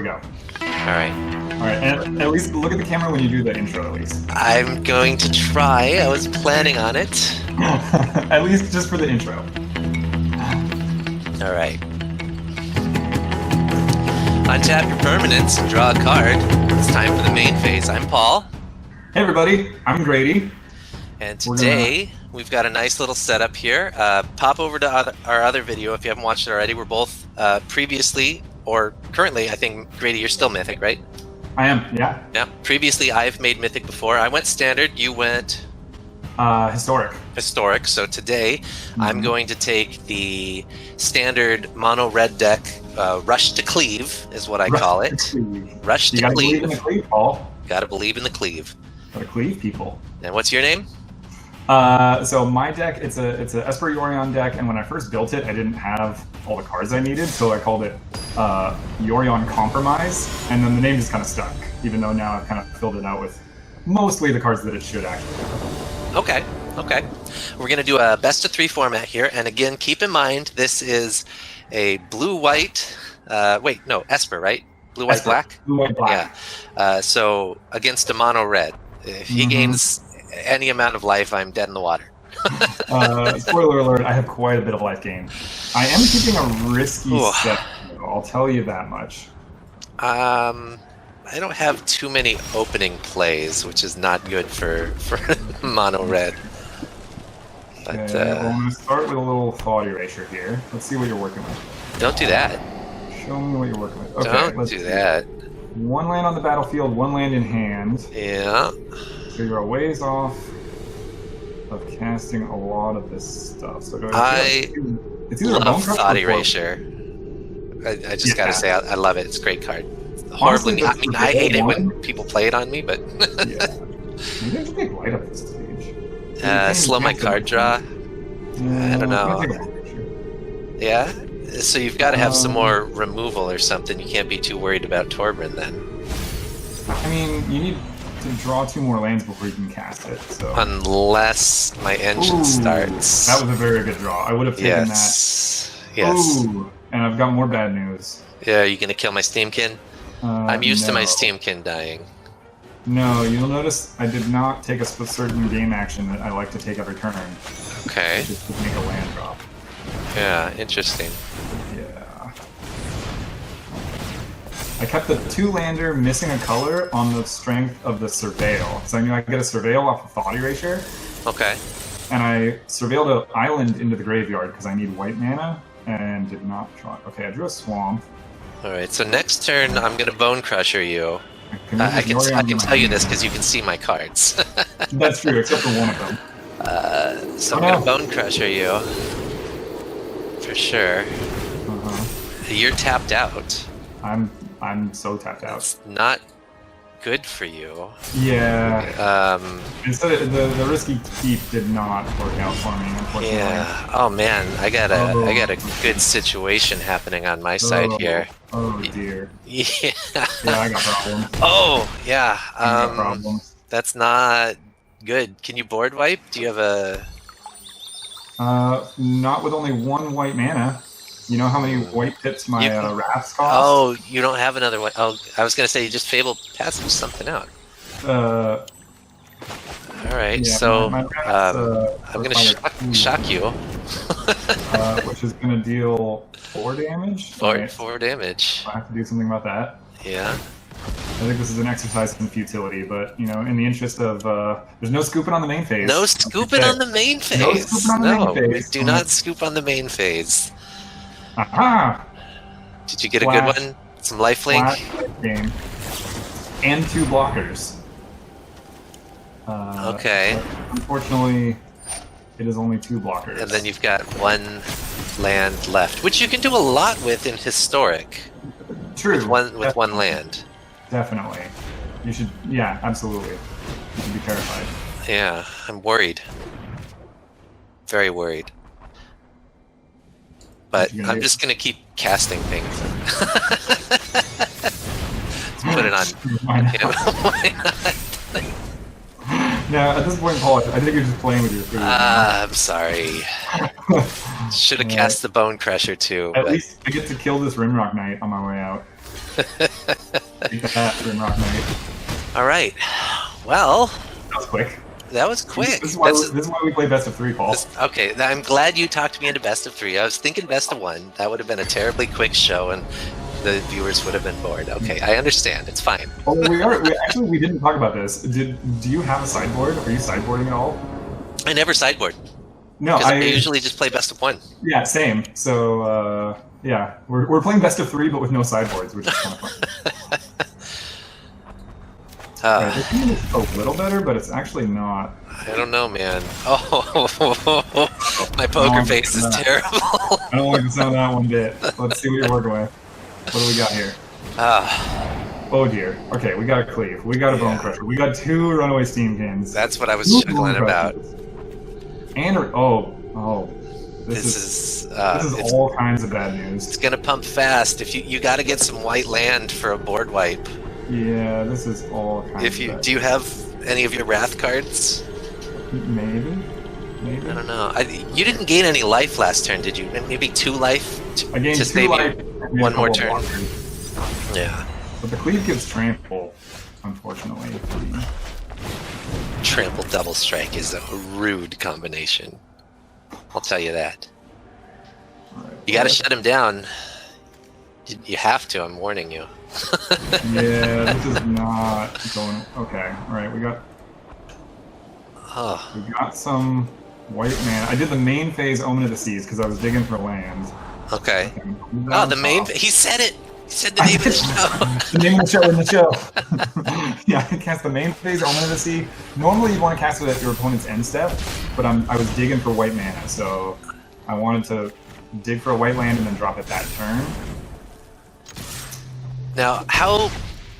go. Alright. Alright, and at least look at the camera when you do the intro, at least. I'm going to try. I was planning on it. At least just for the intro. Alright. Untap your permanents and draw a card. It's time for the main phase. I'm Paul. Hey everybody, I'm Grady. And today, we've got a nice little setup here. Pop over to our other video if you haven't watched it already. We're both previously, or currently, I think, Grady, you're still Mythic, right? I am, yeah. Yeah. Previously, I've made Mythic before. I went Standard, you went... Historic. Historic. So today, I'm going to take the Standard Mono Red deck, Rush to Cleave, is what I call it. Rush to Cleave. You gotta believe in the cleave, Paul. Gotta believe in the cleave. Gotta cleave people. And what's your name? So my deck, it's a Esper Yorion deck, and when I first built it, I didn't have all the cards I needed, so I called it Yorion Compromise, and then the name just kind of stuck, even though now I've kind of filled it out with mostly the cards that it should actually have. Okay, okay. We're going to do a best of 3 format here, and again, keep in mind, this is a blue-white, wait, no, Esper, right? Blue-white, black? Blue-white, black. Yeah. So, against a mono-red. If he gains any amount of life, I'm dead in the water. Spoiler alert, I have quite a bit of life gain. I am keeping a risky set, though, I'll tell you that much. I don't have too many opening plays, which is not good for mono red. But okay, well, I'm going to start with a little thought erasure here. Let's see what you're working with. Don't do that. Show me what you're working with. Okay, don't do that. 1 land on the battlefield, 1 land in hand. Yeah. So you're a ways off of casting a lot of this stuff. So it's either love thought erasure. I just gotta say, I love it. It's a great card. Horribly, I mean, I hate it when people play it on me, but yeah. Maybe I should take light up this stage. Slow my card draw. I don't know. Yeah. So you've got to have some more removal or something. You can't be too worried about Torbran then. I mean, you need to draw 2 more lands before you can cast it. So unless my engine starts. That was a very good draw. I would have taken that. Yes. Ooh, and I've got more bad news. Yeah, are you gonna kill my Steamkin? I'm used to my Steamkin dying. No, you'll notice I did not take a certain game action that I like to take every turn. Okay. Just to make a land drop. Yeah, interesting. Yeah. I kept the 2-lander missing a color on the strength of the Surveil. So I knew I could get a Surveil off of Thought Erasure. Okay. And I surveilled an island into the graveyard because I need white mana and did not draw. Okay, I drew a Swamp. Alright, so next turn I'm going to Bone Crusher you. I can tell you this because you can see my cards. That's true, except for one of them. So I'm going to Bone Crusher you. For sure. You're tapped out. I'm so tapped out. It's not good for you. Yeah. Instead of, the risky keep did not work out for me, unfortunately. Yeah. Oh man, I got a good situation happening on my side here. Oh dear. Yeah. Yeah, I got problems. Oh yeah. I got problems. That's not good. Can you board wipe? Do you have a? Not with only 1 white mana. You know how many white pips my Wraths cost? Oh, you don't have another one. Oh, I was gonna say you just Fable passage something out. All right, yeah, so my Wraths, I'm gonna shock you. Which is gonna deal 4 damage. 4 damage. I have to do something about that. Yeah. I think this is an exercise in futility, but you know, in the interest of there's no scooping on the main phase. No scooping on the main phase. No scooping on the main phase. Do not scoop on the main phase. Aha! Did you get a good one? Some lifelink? Game. And 2 blockers. Okay. Unfortunately, it is only 2 blockers. And then you've got 1 land left, which you can do a lot with in Historic. True. With one land. Definitely. You should, yeah, absolutely. You should be terrified. Yeah, I'm worried. Very worried. But I'm just going to keep casting things. Let's put it on. Why not? Now, at this point, Paul, I think you're just playing with your food. I'm sorry. Should have cast the Bone Crusher too. At least I get to kill this Rimrock Knight on my way out. Take that, Grimrock Knight. All right. Well, That was quick. that was quick. This is why we play best of 3, Paul. Okay, I'm glad you talked me into best of 3. I was thinking best of 1. That would have been a terribly quick show, and the viewers would have been bored. Okay, I understand. It's fine. Oh, we didn't talk about this. Do you have a sideboard? Are you sideboarding at all? I never sideboard. No, I usually just play best of 1. Yeah, same. So yeah, we're playing best of 3, but with no sideboards, which is kind of fun. Right, this game is a little better, but it's actually not. I don't know, man. Oh, my poker face is terrible. I don't like the sound of that one bit. Let's see what you're working with. What do we got here? Oh dear. Okay, we got a cleave. We got a bone crusher. We got 2 runaway steam cans. That's what I was chuckling about. And this is all kinds of bad news. It's gonna pump fast. If you got to get some white land for a board wipe. Yeah, this is all kinds of bad. Do you have any of your Wrath cards? Maybe. I don't know. You didn't gain any life last turn, did you? Maybe 2 life? I gained 2 life. One more turn. Yeah. But the cleave gives trample, unfortunately. Trample double strike is a rude combination. I'll tell you that. Right, you got to shut him down. You have to. I'm warning you. Yeah, this is not going. Okay, all right. We got some white mana. I did the main phase Omen of the Seas because I was digging for land. Okay. Oh, the main. He said it. He said the name of the show. The name of the show in the show. Yeah, I cast the main phase Omen of the Sea. Normally, you want to cast it at your opponent's end step, but I was digging for white mana, so I wanted to dig for a white land and then drop it that turn. Now, how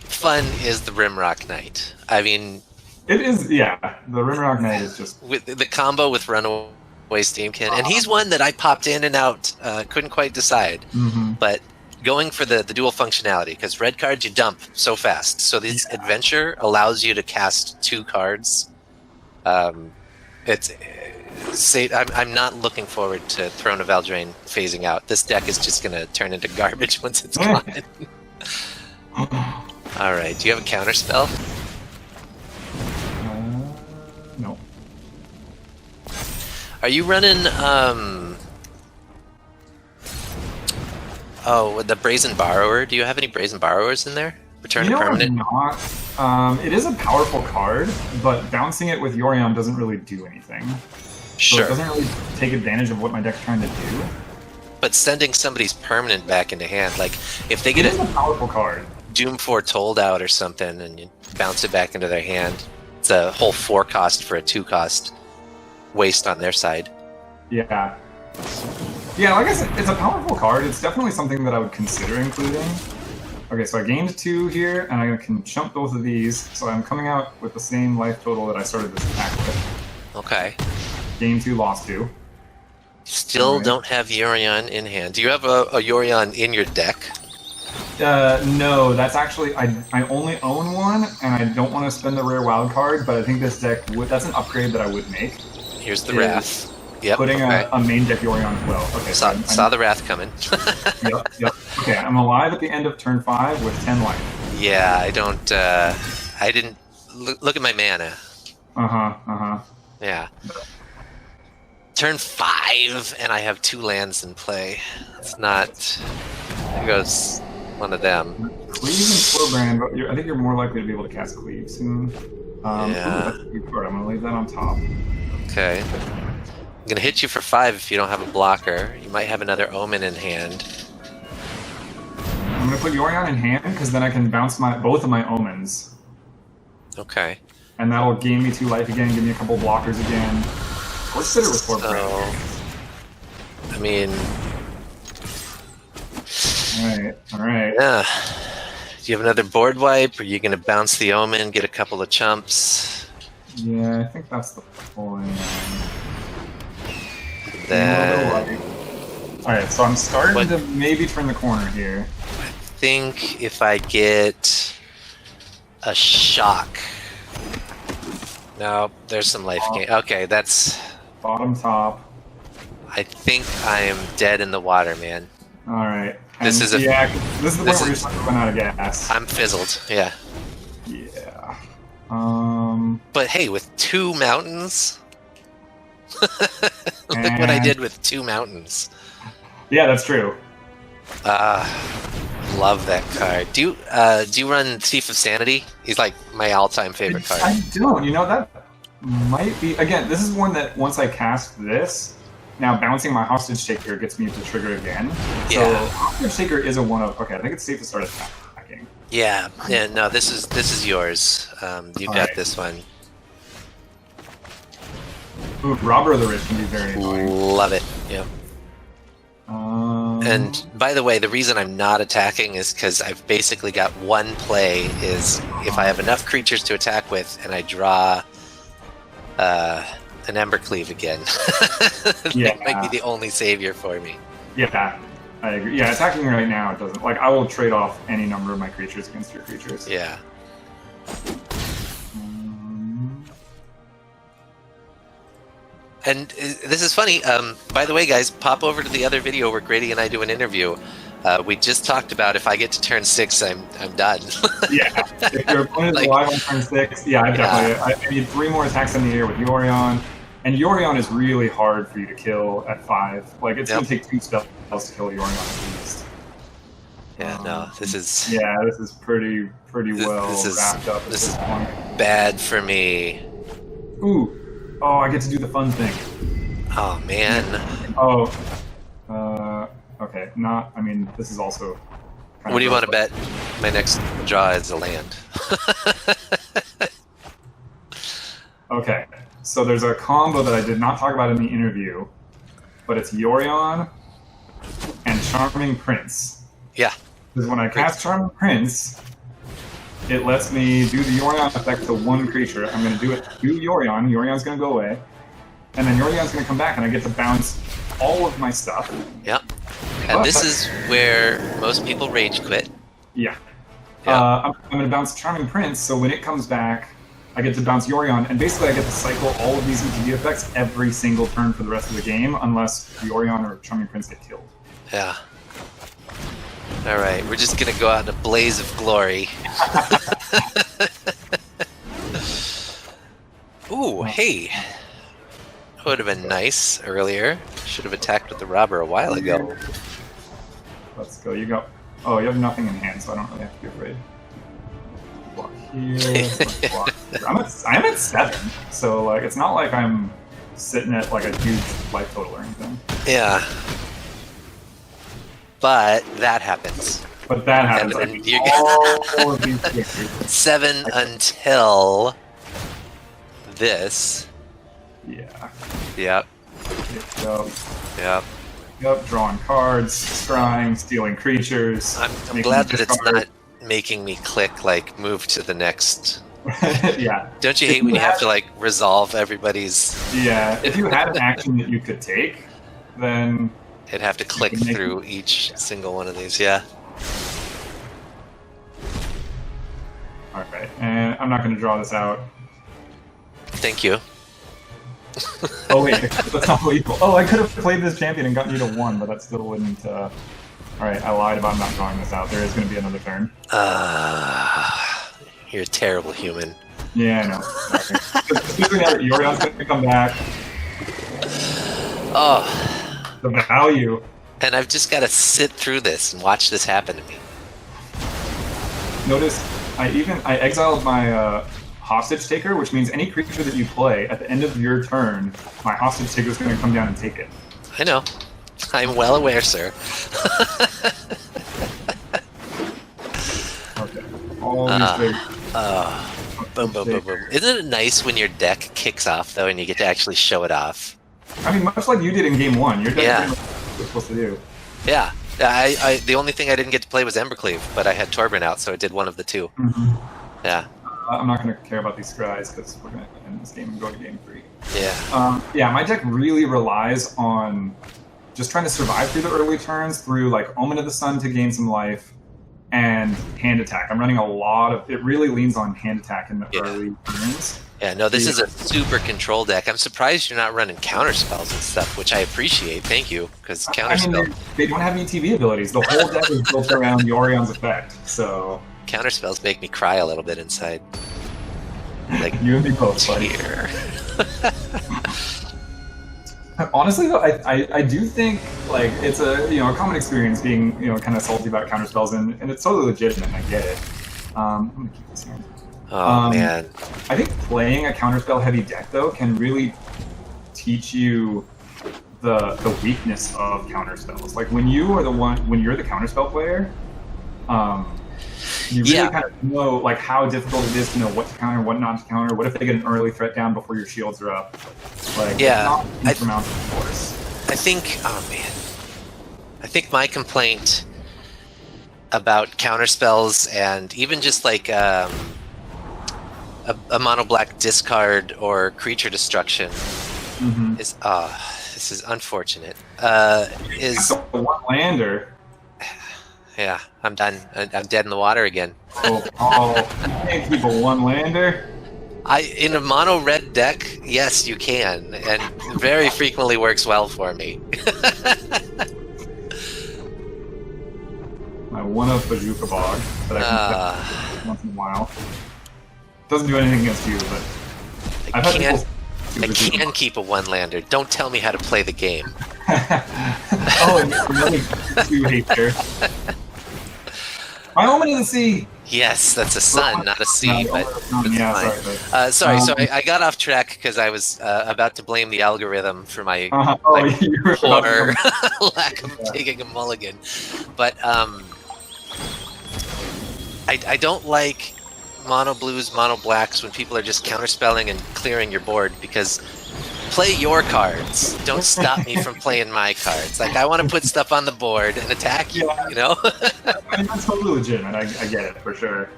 fun is the Rimrock Knight? I mean, it is. Yeah, the Rimrock Knight is just with the combo with Runaway Steamkin, and he's one that I popped in and out. Couldn't quite decide, but going for the dual functionality because red cards you dump so fast. So this adventure allows you to cast 2 cards. I'm not looking forward to Throne of Eldraine phasing out. This deck is just going to turn into garbage once it's gone. Alright, do you have a counter spell? No. Are you running, the Brazen Borrower? Do you have any Brazen Borrowers in there? Return to permanent? Not. It is a powerful card, but bouncing it with Yorion doesn't really do anything. Sure. So it doesn't really take advantage of what my deck's trying to do. But sending somebody's permanent back into hand, like if they get a powerful card. Doom Foretold out or something and you bounce it back into their hand, it's a whole 4 cost for a 2 cost waste on their side. Yeah. Yeah, like I said, it's a powerful card. It's definitely something that I would consider including. Okay, so I gained 2 here, and I can chump both of these, so I'm coming out with the same life total that I started this attack with. Okay. Gain 2, lost 2. Still don't have Yorion in hand. Do you have a Yorion in your deck? No, that's actually, I only own one, and I don't want to spend the rare wild card, but I think this deck, that's an upgrade that I would make. Here's the Wrath. Yep. Putting a main deck Yorion as well. Okay. Saw the Wrath coming. Yep. Okay, I'm alive at the end of turn 5 with 10 life. Yeah, I didn't look at my mana. Yeah. Turn 5, and I have 2 lands in play. It's not. Here goes one of them. Cleave and Slowbrand, but I think you're more likely to be able to cast Cleave soon. Yeah. That's a good card. I'm going to leave that on top. Okay. I'm going to hit you for 5 if you don't have a blocker. You might have another Omen in hand. I'm going to put Yorion in hand, because then I can bounce both of my Omens. Okay. And that'll gain me 2 life again, give me a couple blockers again. Or sit it with 4 I mean... Alright. Yeah. Do you have another board wipe? Or are you going to bounce the Omen, get a couple of chumps? Yeah, I think that's the plan. Then... Alright, so I'm starting to maybe turn the corner here. I think if I get a shock... No, there's some life gain. Okay, that's... Bottom top. I think I am dead in the water, man. Alright. And this is the point where you're starting to run out of gas. I'm fizzled. Yeah. Yeah. But hey, with 2 mountains, look what I did with 2 mountains. Yeah, that's true. Love that card. Do you run Thief of Sanity? He's like my all-time favorite card. I don't. You know, that might be... Again, this is one that once I cast this, now bouncing my Hostage Taker gets me to trigger again. So Yeah. Hostage Taker is a one of... Okay, I think it's safe to start attacking. Yeah. No, this is yours. You got this one. Ooh, Robber of the Rich can be very annoying. Love it. Yeah. And by the way, the reason I'm not attacking is because I've basically got one play is if I have enough creatures to attack with and I draw an Embercleave again. That might be the only savior for me. Yeah, I agree. Yeah, attacking right now, it doesn't... Like, I will trade off any number of my creatures against your creatures. Yeah. And this is funny. By the way, guys, pop over to the other video where Grady and I do an interview. We just talked about if I get to turn 6, I'm done. Yeah, if your opponent is alive on turn 6, yeah, I need 3 more attacks in the air with Yorion. And Yorion is really hard for you to kill at 5. Like, it's going to take 2 spells to kill Yorion at least. Yeah, no, this is... Yeah, this is pretty well wrapped up at this point. Bad for me. Ooh. Oh, I get to do the fun thing. Oh, man. Oh. Okay, not... I mean, this is also... What do you want to bet? My next draw is a land. Okay, so there's a combo that I did not talk about in the interview, but it's Yorion and Charming Prince. Yeah. Because when I cast Charming Prince, it lets me do the Yorion effect to 1 creature. I'm going to do it to Yorion. Yorion's going to go away. And then Yorion's going to come back, and I get to bounce all of my stuff. Yep. And this is where most people rage quit. Yeah. I'm going to bounce Charming Prince, so when it comes back, I get to bounce Yorion, and basically I get to cycle all of these ETB effects every single turn for the rest of the game, unless Yorion or Charming Prince get killed. Yeah. All right, we're just going to go out in a blaze of glory. Ooh, hey. That would have been nice earlier. Should have attacked with the robber a while ago. Let's go. You go. Oh, you have nothing in hand, so I don't really have to be afraid. Block here. Block here. I'm at 7, so like it's not like I'm sitting at like a huge life total or anything. Yeah. But that happens. But that happens. And you all of these creatures. 7 until this. Yeah. Yep. Yep. Yep. Yep. Drawing cards, scrying, stealing creatures. I'm glad that it's not making me click like move to the next. Yeah. Don't you hate when you have to like resolve everybody's? Yeah. If you had an action that you could take, then I'd have to click through each single one of these. Yeah. All right, and I'm not going to draw this out. Thank you. Oh wait, that's not lethal. Oh, I could have played this champion and gotten you to 1, but that still wouldn't. All right, I lied about not drawing this out. There is going to be another turn. You're a terrible human. Yeah, I know. Especially now that Yorion's going to come back. Oh. The value. And I've just got to sit through this and watch this happen to me. Notice I exiled my Hostage Taker, which means any creature that you play at the end of your turn, my Hostage Taker is going to come down and take it. I know. I'm well aware, sir. Okay. All these boom, boom, boom, boom. Isn't it nice when your deck kicks off, though, and you get to actually show it off? I mean, much like you did in Game 1. Your deck is what you're supposed to do. Yeah. The only thing I didn't get to play was Embercleave, but I had Torbran out, so I did one of the 2. Mm-hmm. Yeah. I'm not going to care about these scries because we're going to end this game and go to Game 3. Yeah. Yeah, my deck really relies on just trying to survive through the early turns, through like Omen of the Sun to gain some life, and hand attack. I'm running a lot of... It really leans on hand attack in the early turns. Yeah, no, this is a super control deck. I'm surprised you're not running counter spells and stuff, which I appreciate. Thank you, because counter spells. They don't have any TV abilities. The whole deck is built around Yorion's effect. So counter spells make me cry a little bit inside. Like you and me both, buddy. Here. Honestly, though, I do think like it's a a common experience being kind of salty about counter spells, and it's totally legitimate. And I get it. I'm gonna keep this here. Oh man. I think playing a counterspell heavy deck though can really teach you the weakness of counterspells. Like when you're the counterspell player, you really kind of know like how difficult it is to know what to counter, what not to counter, what if they get an early threat down before your shields are up. Like yeah, it's not insurmountable force. I think my complaint about counterspells and even just like a mono black discard or creature destruction is this is unfortunate. Is a one lander. Yeah, I'm done. I'm dead in the water again. You can't keep a one lander. In a mono red deck, yes, you can, and very frequently works well for me. My one-up Bazooka Bog that I can play once in a while. Doesn't do anything against you, but I can keep a one-lander. Don't tell me how to play the game. And you're really too hater. My Omen in the Sea! Yes, that's a sun, not a sea, but it's sorry. fine. So I got off track because I was about to blame the algorithm for my poor lack of taking a mulligan. But I don't like mono blues, mono blacks when people are just counterspelling and clearing your board, because play your cards. Don't stop me from playing my cards. Like, I want to put stuff on the board and attack you, you know? I mean, that's totally legitimate. I get it, for sure.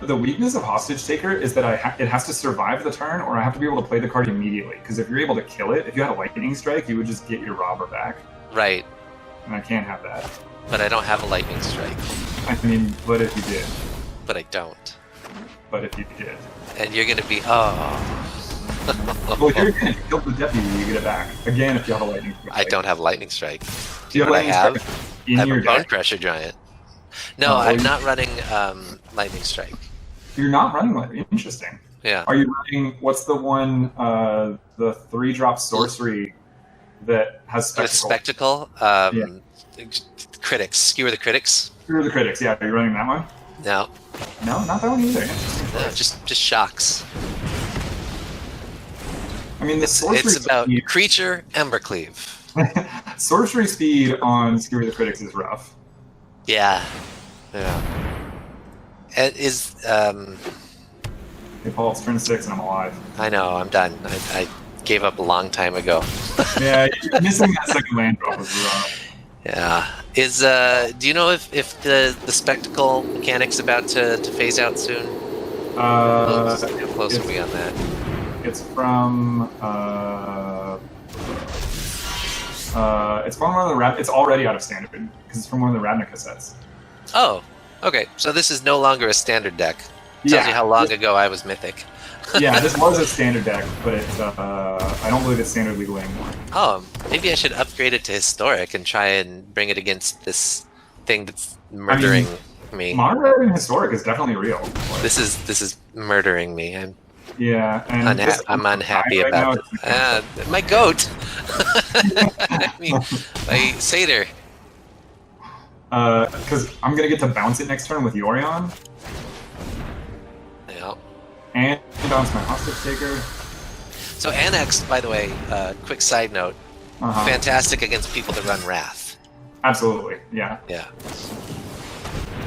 The weakness of Hostage Taker is that it has to survive the turn, or I have to be able to play the card immediately. Because if you're able to kill it, if you had a Lightning Strike, you would just get your Robber back. Right. And I can't have that. But I don't have a Lightning Strike. I mean, but if you did. But I don't. But if you did. And you're gonna be Well, you're gonna kill the deputy, you get it back. Again, if you have a Lightning Strike. I don't have Lightning Strike. Do you know what I have? I have a Bone Crusher Giant. No, I'm not running Lightning Strike. You're not running Lightning? Interesting. Yeah. Are you running, what's the one, the 3-drop sorcery that has Spectacle? Critics. Skewer the Critics? Skewer the Critics, yeah. Are you running that one? No. No, not that one either. No, just shocks. I mean, it's about creature Embercleave. Sorcery speed on Skewer the Critics is rough. Yeah. Yeah. It is. Hey, Paul, it's turn 6 and I'm alive. I know, I'm done. I gave up a long time ago. Yeah, missing that second land drop was rough. Yeah. Do you know if the spectacle mechanic's about to phase out soon? How close are we on that? It's from it's from one of the it's already out of standard because it's from one of the Ravnica sets. Oh, okay. So this is no longer a standard deck. Tells you how long ago I was Mythic. Yeah, this was a standard deck, but it's I don't believe it's standard legal anymore. Oh, maybe I should upgrade it to historic and try and bring it against this thing that's murdering me. Modern Red and historic is definitely real. This is murdering me. I'm unhappy about it. My goat. I mean, my satyr. Because I'm gonna get to bounce it next turn with Yorion. Yeah. And bounce my Hostage Taker. So Annexed, by the way, quick side note, fantastic against people that run Wrath. Absolutely, yeah. Yeah.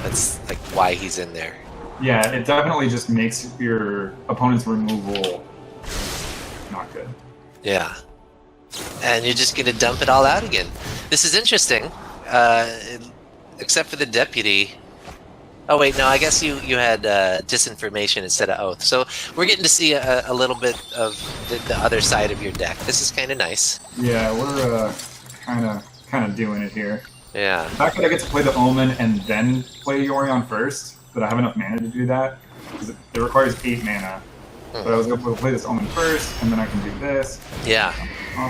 That's like why he's in there. Yeah, it definitely just makes your opponent's removal not good. Yeah. And you're just going to dump it all out again. This is interesting, except for the deputy. Oh, wait, no, I guess you had disinformation instead of oath. So we're getting to see a little bit of the other side of your deck. This is kind of nice. Yeah, we're kind of doing it here. Yeah. The fact that I get to play the Omen and then play Yorion first, but I have enough mana to do that because it requires 8 mana. But I was able to play this Omen first, and then I can do this. Yeah,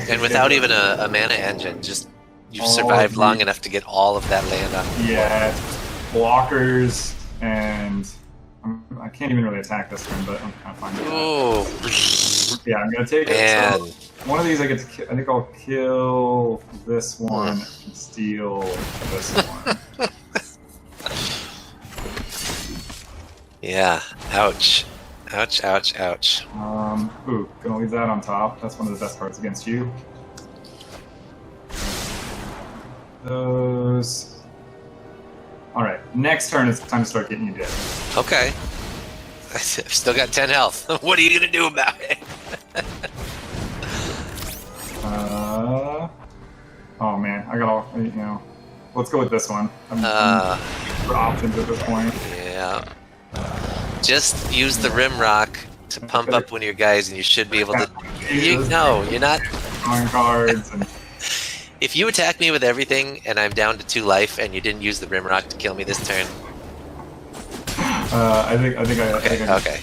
and without even a mana engine, just you've survived long enough to get all of that land on. Yeah, blockers, and I can't even really attack this turn, but I'm kind of fine with that. Yeah, I'm gonna take it. So one of these I get to kill. I think I'll kill this one and steal this one. Yeah, ouch. Ouch, ouch, ouch. Ooh, gonna leave that on top. That's one of the best cards against you. Those. Alright, next turn it's time to start getting you dead. Okay. I've still got 10 health. What are you gonna do about it? Oh man, I got all, you know. Let's go with this one. I'm for options at this point. Yeah. Just use the rim rock to pump up one of your guys, and you should be able to. No, you're not. Drawing cards. And... If you attack me with everything, and I'm down to 2 life, and you didn't use the rim rock to kill me this turn. I think I. Okay.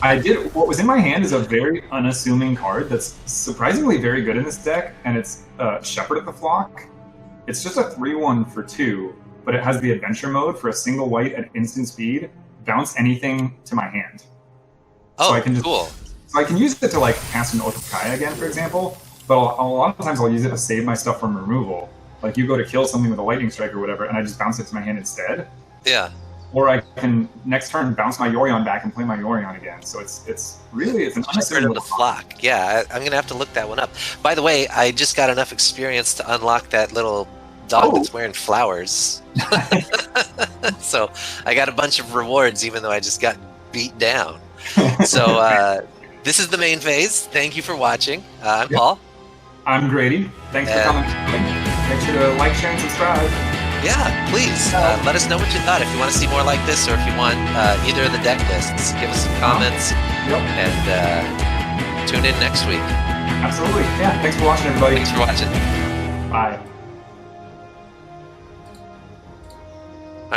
I did. What was in my hand is a very unassuming card that's surprisingly very good in this deck, and it's Shepherd at the Flock. It's just a 3/1 for 2, but it has the adventure mode for a single white at instant speed. Bounce anything to my hand. Oh, so I can just, cool. So I can use it to like cast an Oath of Kaya again, for example. But a lot of times I'll use it to save my stuff from removal. Like you go to kill something with a lightning strike or whatever, and I just bounce it to my hand instead. Yeah. Or I can next turn bounce my Yorion back and play my Yorion again. So it's really an unassuming the Flock. Yeah, I'm gonna have to look that one up. By the way, I just got enough experience to unlock that little dog that's wearing flowers. So I got a bunch of rewards, even though I just got beat down. So this is the main phase. Thank you for watching. I'm Paul. I'm Grady. Thanks for coming. Make sure to like, share, and subscribe. Yeah, please. Let us know what you thought. If you want to see more like this, or if you want either of the deck lists, give us some comments. And tune in next week. Absolutely. Yeah. Thanks for watching, everybody. Thanks for watching. Bye.